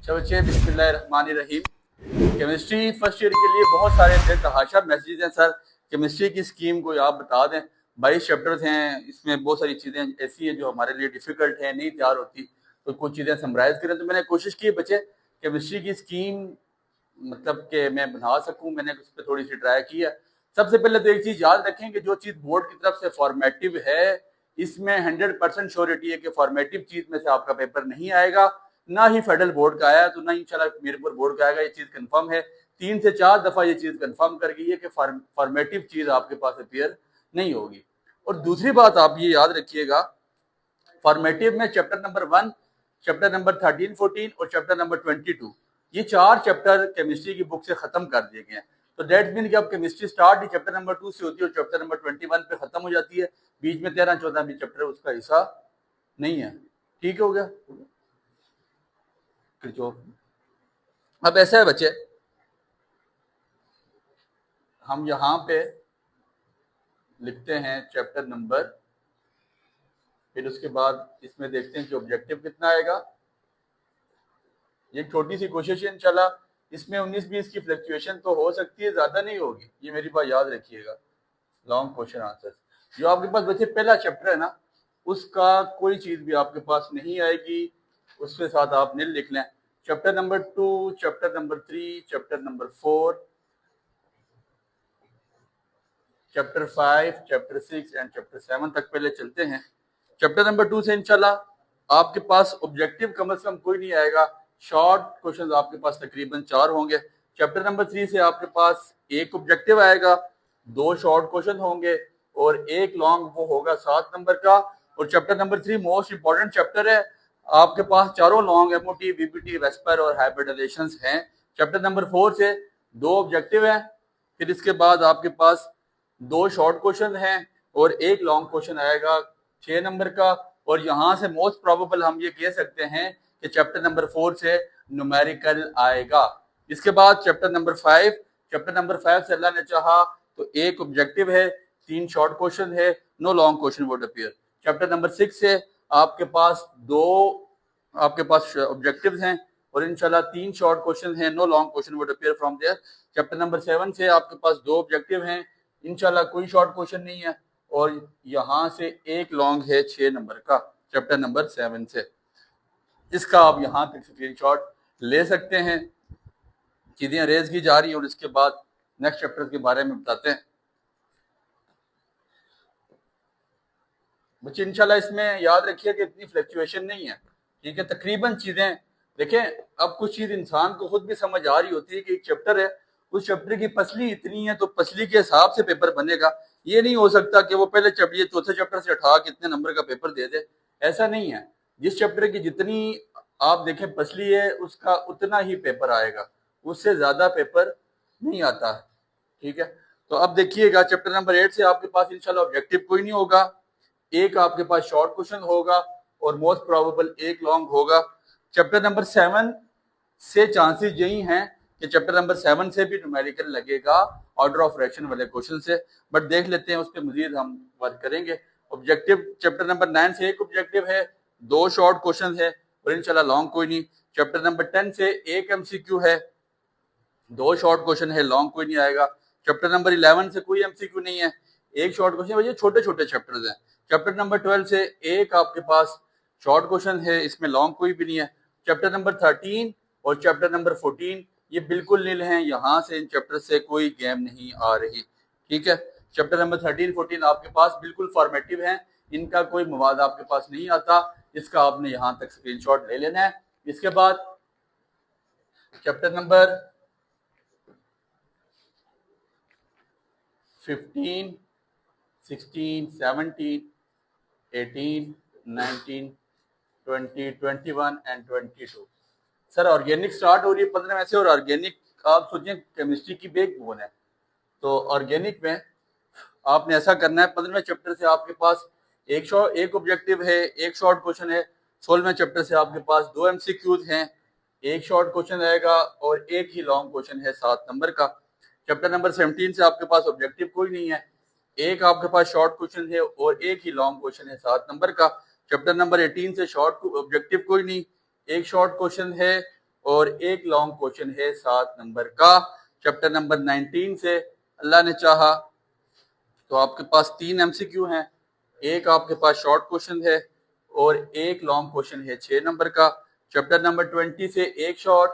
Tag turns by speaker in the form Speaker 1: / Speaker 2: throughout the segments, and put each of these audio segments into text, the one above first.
Speaker 1: बच्चे बिस्मिल्लाहिर्रहमानिर्रहीम। Chemistry first year के लिए बहुत सारे बेतहाशा मैसेजेस हैं सर। केमिस्ट्री की स्कीम को आप बता दें। 22 चैप्टर्स हैं, इसमें बहुत सारी चीज़ें ऐसी हैं जो हमारे लिए डिफ़िकल्ट है, नहीं तैयार होती, तो कुछ चीज़ें समराइज़ करें। तो मैंने कोशिश की बच्चे केमिस्ट्री की स्कीम मतलब कि मैं बना सकूं, मैंने उस पर थोड़ी सी ट्राई की है। सबसे पहले तो एक चीज़ याद रखें कि जो चीज़ बोर्ड की तरफ से फॉर्मेटिव है, इसमें 100% श्योरिटी है कि फॉर्मेटिव चीज़ में से आपका पेपर नहीं आएगा, ना ही फेडरल बोर्ड का आया, तो ना इंशाल्लाह मीरपुर बोर्ड का आएगा। ये चीज़ कंफर्म है, 3 से 4 दफ़ा ये चीज़ कंफर्म कर गई है कि फॉर्मेटिव चीज़ आपके पास अपियर नहीं होगी। और दूसरी बात आप ये याद रखिएगा, फॉर्मेटिव में चैप्टर नंबर 1, चैप्टर नंबर 13-14 और चैप्टर नंबर 22, ये 4 चैप्टर केमिस्ट्री की बुक से खत्म कर दिए गए हैं। तो डेट मीन कि अब केमिस्ट्री स्टार्ट ही चैप्टर नंबर 2 से होती है और चैप्टर नंबर 21 पे खत्म हो जाती है। बीच में 13-14 भी चैप्टर उसका हिस्सा नहीं है। ठीक हो गया। अब ऐसा है बच्चे, हम यहाँ पे लिखते हैं चैप्टर नंबर, फिर उसके बाद इसमें देखते हैं कि ऑब्जेक्टिव कितना आएगा। ये छोटी सी कोशिश है, इंशाल्लाह इसमें 19-20 की फ्लक्चुएशन तो हो सकती है, ज्यादा नहीं होगी, ये मेरी बात याद रखिएगा। लॉन्ग क्वेश्चन आंसर जो आपके पास बच्चे पहला चैप्टर है ना, उसका कोई चीज भी आपके पास नहीं आएगी, उसके साथ आप नील लिख लें। Chapter number 2, chapter number 3, chapter number 4, chapter 5, chapter 6 and chapter 7 तक पहले चलते हैं। चैप्टर नंबर 2 से इंशाल्लाह आपके पास ऑब्जेक्टिव कम से कम कोई नहीं आएगा, शॉर्ट क्वेश्चंस आपके पास तकरीबन 4 होंगे। चैप्टर नंबर 3 से आपके पास एक ऑब्जेक्टिव आएगा, 2 शॉर्ट क्वेश्चन होंगे और एक लॉन्ग, वो होगा 7 नंबर का। और chapter number 3 most important chapter है, आपके पास चारों लॉन्ग एमओटी, बीपीटी, वेस्पर और हाइब्रिड रिलेशंस हैं। चैप्टर नंबर 4 से 2 ऑब्जेक्टिव हैं, फिर इसके बाद आपके पास 2 शॉर्ट क्वेश्चन हैं और एक लॉन्ग क्वेश्चन आएगा 6 नंबर का। और यहाँ से मोस्ट प्रोबेबल हम ये कह सकते हैं कि चैप्टर नंबर 4 से न्यूमेरिकल आएगा। इसके बाद चैप्टर नंबर 5, चैप्टर नंबर 5 से अल्लाह ने चाहा तो एक ऑब्जेक्टिव है, 3 शॉर्ट क्वेश्चन है, no long question would appear. Chapter number 6 से आपके पास 2 आपके पास ऑब्जेक्टिव्स हैं और इंशाल्लाह 3 शॉर्ट क्वेश्चन हैं, no long question would appear from there. Chapter number 7 से आपके पास 2 ऑब्जेक्टिव हैं, इंशाल्लाह कोई शॉर्ट क्वेश्चन नहीं है और यहाँ से एक लॉन्ग है 6 नंबर का, चैप्टर नंबर 7 से। इसका आप यहाँ तक स्क्रीनशॉट ले सकते हैं। चीजें रेज की जा रही है और इसके बाद नेक्स्ट चैप्टर के बारे में बताते हैं बच्चे। इंशाल्लाह इसमें याद रखिए कि इतनी फ्लक्चुएशन नहीं है, ठीक है। तकरीबन चीजें देखें, अब कुछ चीज इंसान को खुद भी समझ आ रही होती है कि एक चैप्टर है, उस चैप्टर की पसली इतनी है तो पसली के हिसाब से पेपर बनेगा। ये नहीं हो सकता कि वो पहले चैप्टर, ये चौथे चैप्टर से उठा के इतने नंबर का पेपर दे दे, ऐसा नहीं है। जिस चैप्टर की जितनी आप देखें पसली है, उसका उतना ही पेपर आएगा, उससे ज्यादा पेपर नहीं आता, ठीक है। तो अब देखिएगा, चैप्टर नंबर 8 से आपके पास इंशाल्लाह ऑब्जेक्टिव कोई नहीं होगा, एक आपके पास शॉर्ट क्वेश्चन होगा और मोस्ट प्रोबेबल एक लॉन्ग होगा। चैप्टर नंबर 7 से चांसेस यही हैं कि चैप्टर नंबर 7 से भी न्यूमेरिकल लगेगा, ऑर्डर ऑफ फ्रैक्शन वाले क्वेश्चन से, बट देख लेते हैं, उस पर मजीद हम वर्क करेंगे। ऑब्जेक्टिव चैप्टर नंबर 9 से एक ऑब्जेक्टिव है, 2 शॉर्ट क्वेश्चन है और इंशाल्लाह लॉन्ग कोई नहीं। चैप्टर नंबर 10 से एक एमसीक्यू है, 2 शॉर्ट क्वेश्चन है, लॉन्ग कोई नहीं आएगा। चैप्टर नंबर 11 से कोई एमसीक्यू नहीं है, एक शॉर्ट क्वेश्चन, ये छोटे छोटे चैप्टर्स हैं। चैप्टर नंबर 12 से एक आपके पास शॉर्ट क्वेश्चन है, इसमें लॉन्ग कोई भी नहीं है। चैप्टर नंबर 13 और चैप्टर नंबर 14 ये बिल्कुल नील हैं, यहाँ से इन चैप्टर से कोई गेम नहीं आ रही, ठीक है। चैप्टर नंबर 13-14 आपके पास बिल्कुल फॉर्मेटिव हैं, इनका कोई मवाद आपके पास नहीं आता, इसका आपने यहाँ तक स्क्रीनशॉट ले लेना है। इसके बाद chapter number 15, 16, 17, 18, 19, 20, 21 and 22। Sir organic start हो रही है 15 में से, और ऑर्गेनिक आप सोचें केमिस्ट्री की बैकबोन है, तो ऑर्गेनिक में आपने ऐसा करना है, 15वें चैप्टर से आपके पास एक ऑब्जेक्टिव है, एक शॉर्ट क्वेश्चन है। 16वें चैप्टर से आपके पास 2 एमसीक्यूज हैं, एक शॉर्ट क्वेश्चन आएगा और एक ही लॉन्ग क्वेश्चन है 7 नंबर का। चैप्टर नंबर 17 से आपके पास ऑब्जेक्टिव कोई नहीं है, एक आपके पास शॉर्ट क्वेश्चन है और एक ही लॉन्ग क्वेश्चन है 7 नंबर का। चैप्टर नंबर 18 से शॉर्ट ऑब्जेक्टिव कोई नहीं, एक शॉर्ट क्वेश्चन है और एक लॉन्ग क्वेश्चन है 7 नंबर का चैप्टर नंबर 19 से। अल्लाह ने चाहा तो आपके पास 3 MCQ हैं, एक आपके पास शॉर्ट क्वेश्चन है और एक लॉन्ग क्वेश्चन है 6 नंबर का। चैप्टर नंबर 20 से एक शॉर्ट,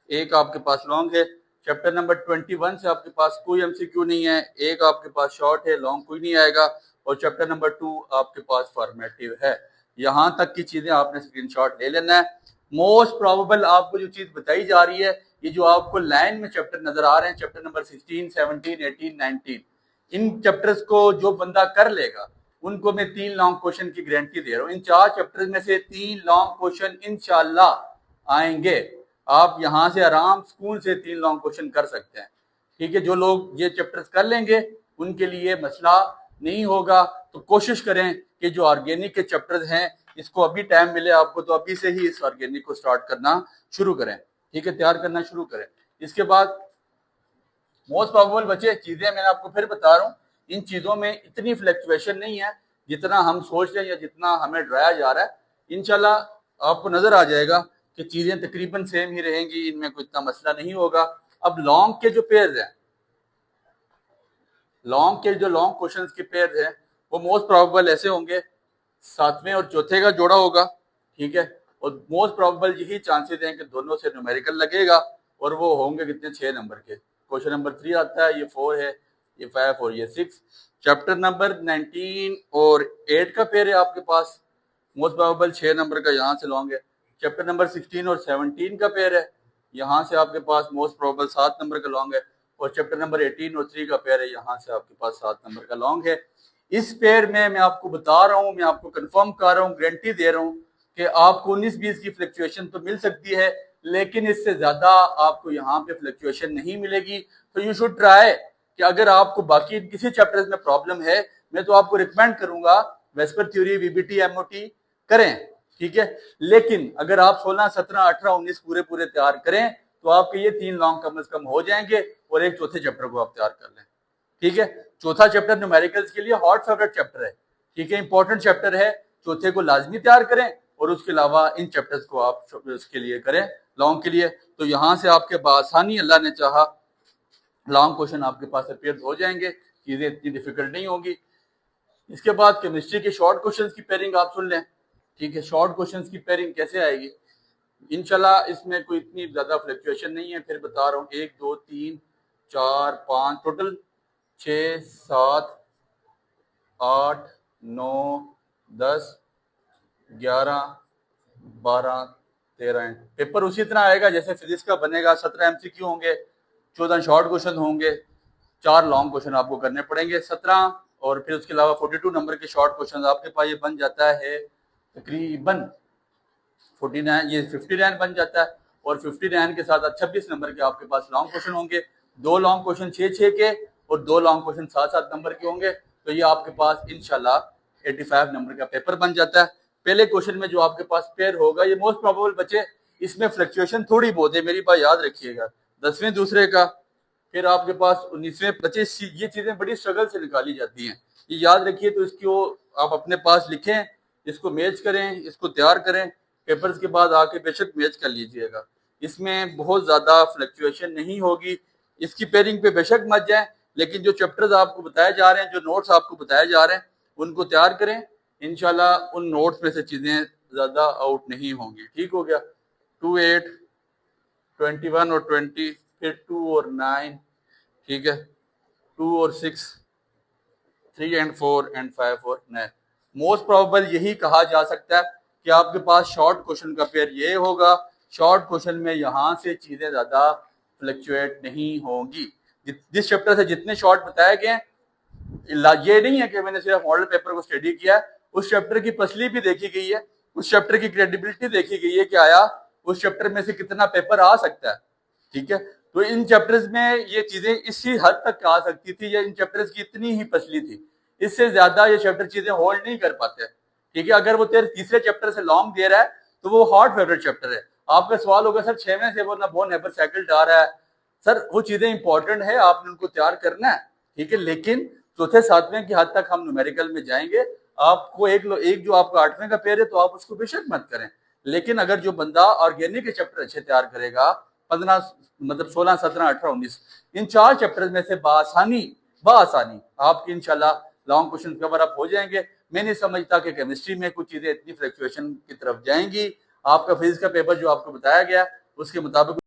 Speaker 1: एक आपके पास लॉन्ग है। चैप्टर नंबर 21 से आपके पास कोई MCQ नहीं है, एक आपके पास शॉर्ट है, लॉन्ग कोई नहीं आएगा। और चैप्टर नंबर 2 आपके पास फॉर्मेटिव है। यहाँ तक की चीजें आपने स्क्रीनशॉट ले लेना है। मोस्ट प्रोबेबल आपको जो चीज बताई जा रही है, ये जो आपको लाइन में चैप्टर नजर आ रहे हैं, चैप्टर नंबर 16, 17, 18, 19, इन चैप्टर्स को जो बंदा कर लेगा उनको मैं 3 लॉन्ग क्वेश्चन की गारंटी दे रहा हूँ। इन 4 चैप्टर्स में से 3 लॉन्ग क्वेश्चन इंशाल्लाह आएंगे। आप यहाँ से आराम स्कूल से 3 लॉन्ग क्वेश्चन कर सकते हैं। ठीक है, जो लोग ये चैप्टर्स कर लेंगे उनके लिए मसला नहीं होगा। तो कोशिश करें कि जो ऑर्गेनिक के चैप्टर्स हैं, इसको अभी टाइम मिले आपको तो अभी से ही इस ऑर्गेनिक को स्टार्ट करना शुरू करें। ठीक है, तैयार करना शुरू करें। इसके बाद मोस्ट प्रोबेबल बच्चे चीजें मैंने आपको फिर बता रहा हूँ, इन चीजों में इतनी फ्लक्चुएशन नहीं है जितना हम सोच रहे हैं या जितना हमें डराया जा रहा है। इंशाल्लाह आपको नजर आ जाएगा कि चीजें तकरीबन सेम ही रहेंगी, इनमें कोई इतना मसला नहीं होगा। अब लॉन्ग के जो पेयर्स हैं, लॉन्ग के जो लॉन्ग क्वेश्चंस के पेयर्स हैं, वो मोस्ट प्रोबेबल ऐसे होंगे, 7वें और चौथे का जोड़ा होगा। ठीक है, और मोस्ट प्रोबेबल यही चांसेस हैं कि दोनों से न्यूमेरिकल लगेगा और वो होंगे कितने, 6 नंबर के। क्वेश्चन नंबर 3 आता है, ये 4 है, ये 5 और ये 6। चैप्टर नंबर 19 और 8 का पेयर है आपके पास, मोस्ट प्रोबेबल 6 नंबर का यहाँ से लॉन्ग है। चैप्टर नंबर 16 और 17 का पेयर है, यहाँ से आपके पास मोस्ट प्रोबेबल 7 नंबर का लॉन्ग है। और चैप्टर नंबर 18 और 3 का पेयर है, यहाँ से आपके पास 7 नंबर का लॉन्ग है। इस पेयर में मैं आपको बता रहा हूँ, मैं आपको कंफर्म कर रहा हूँ, गारंटी दे रहा हूँ कि आपको 19-20 की फ्लक्चुएशन तो मिल सकती है, लेकिन इससे ज्यादा आपको यहाँ पे फ्लक्चुएशन नहीं मिलेगी। तो यू शुड ट्राई कि अगर आपको बाकी किसी चैप्टर्स में प्रॉब्लम है, मैं तो आपको रिकमेंड करूंगा वेस्पर थ्योरी, वीबीटी, एमओटी करें। ठीक है, लेकिन अगर आप 16, 17, 18, 19 पूरे तैयार करें तो आपके ये 3 लॉन्ग कम से कम हो जाएंगे और एक चौथे चैप्टर को आप तैयार कर लें। ठीक है, चौथा चैप्टर न्यूमेरिकल्स के लिए हॉट फेवरेट चैप्टर है। ठीक है, इंपॉर्टेंट चैप्टर है, चौथे को लाजमी तैयार करें और उसके अलावा इन चैप्टर्स को आप उसके लिए करें लॉन्ग के लिए। तो यहां से आपके आसानी अल्लाह ने चाहा लॉन्ग क्वेश्चन आपके पास अपियर हो जाएंगे, चीजें इतनी डिफिकल्ट नहीं होंगी। इसके बाद केमिस्ट्री के शॉर्ट क्वेश्चंस की पेयरिंग आप सुन लें। ठीक है, शॉर्ट क्वेश्चंस की पेयरिंग कैसे आएगी, इंशाल्लाह इसमें कोई इतनी ज्यादा फ्लक्चुएशन नहीं है। फिर बता रहा हूँ, 1 2 3 4 5 टोटल 6 7 8 9 10 11 12 13 पेपर उसी तरह आएगा जैसे फिजिक्स का बनेगा। 17 MCQ होंगे, 14 शॉर्ट क्वेश्चन होंगे, 4 लॉन्ग क्वेश्चन आपको करने पड़ेंगे 17, और फिर उसके अलावा 42 नंबर के शॉर्ट क्वेश्चन आपके पास। ये बन जाता है तकरीबन 49, ये 59 बन जाता है। और 59 के साथ 26 नंबर के आपके पास लॉन्ग क्वेश्चन होंगे, 2 लॉन्ग क्वेश्चन 6 के और 2 लॉन्ग क्वेश्चन 7 नंबर के होंगे। तो ये आपके पास इंशाल्लाह 85 नंबर का पेपर बन जाता है। पहले क्वेश्चन में जो आपके पास पेयर होगा, ये मोस्ट प्रोबेबल बच्चे, इसमें फ्लक्चुएशन थोड़ी बहुत है, मेरी बात याद रखिएगा। 10वें दूसरे का, फिर आपके पास 19वें 25, ये चीजें बड़ी स्ट्रगल से निकाली जाती हैं, ये याद रखिए। तो इसको आप अपने पास लिखें, इसको मैच करें, इसको तैयार करें, पेपर्स के बाद आके बेशक मैच कर लीजिएगा। इसमें बहुत ज्यादा फ्लक्चुएशन नहीं होगी, इसकी पेयरिंग पे बेशक मत जाए, लेकिन जो चैप्टर्स आपको बताए जा रहे हैं, जो नोट्स आपको बताए जा रहे हैं, उनको तैयार करें। इंशाल्लाह उन नोट्स में से चीजें ज्यादा आउट नहीं होंगी। ठीक हो गया, 2 8 21 और 20, फिर 2 और 9, ठीक है, 2 और 6, 3 एंड 4 एंड 5 और 9। मोस्ट प्रोबेबल यही कहा जा सकता है कि आपके पास शॉर्ट क्वेश्चन का पेयर ये होगा। शॉर्ट क्वेश्चन में यहाँ से चीजें ज्यादा फ्लक्चुएट नहीं होंगी। जिस चैप्टर से जितने शॉर्ट बताए गए, ये नहीं है कि मैंने सिर्फ मॉडल पेपर को स्टडी किया, उस चैप्टर की पसली भी देखी गई है, उस चैप्टर की क्रेडिबिलिटी देखी गई है कि आया उस चैप्टर में से कितना पेपर आ सकता है। ठीक है, तो इन चैप्टर्स में ये चीजें इसी हद तक आ सकती थी, या इन चैप्टर्स की इतनी ही पसली थी, इससे ज्यादा ये चैप्टर चीजें होल्ड नहीं कर पाते। ठीक है, अगर वो तेरे तीसरे चैप्टर से लॉन्ग दे रहा है तो वो हॉट फेवरेट चैप्टर है। आपका सवाल होगा सर 6वें से वो ना बोन नेबर साइकिल आ रहा है, सर वो चीजें इंपॉर्टेंट है, आपने उनको तैयार करना है। ठीक है, लेकिन चौथे 7वें की हद तक हम न्यूमेरिकल में जाएंगे। आपको एक जो आपका 8वें का पेयर है तो आप उसको बेशक मत करें, लेकिन अगर जो बंदा ऑर्गेनिक के चैप्टर अच्छे तैयार करेगा 15 मतलब 16 17 18 19 इन 4 चैप्टर्स में से बासानी आपकी इंशाल्लाह लॉन्ग क्वेश्चन कवर अप हो जाएंगे। मैं नहीं समझता कि केमिस्ट्री में कुछ चीजें इतनी फ्लक्चुएशन की तरफ जाएंगी। आपका फिजिक्स का पेपर जो आपको बताया गया उसके मुताबिक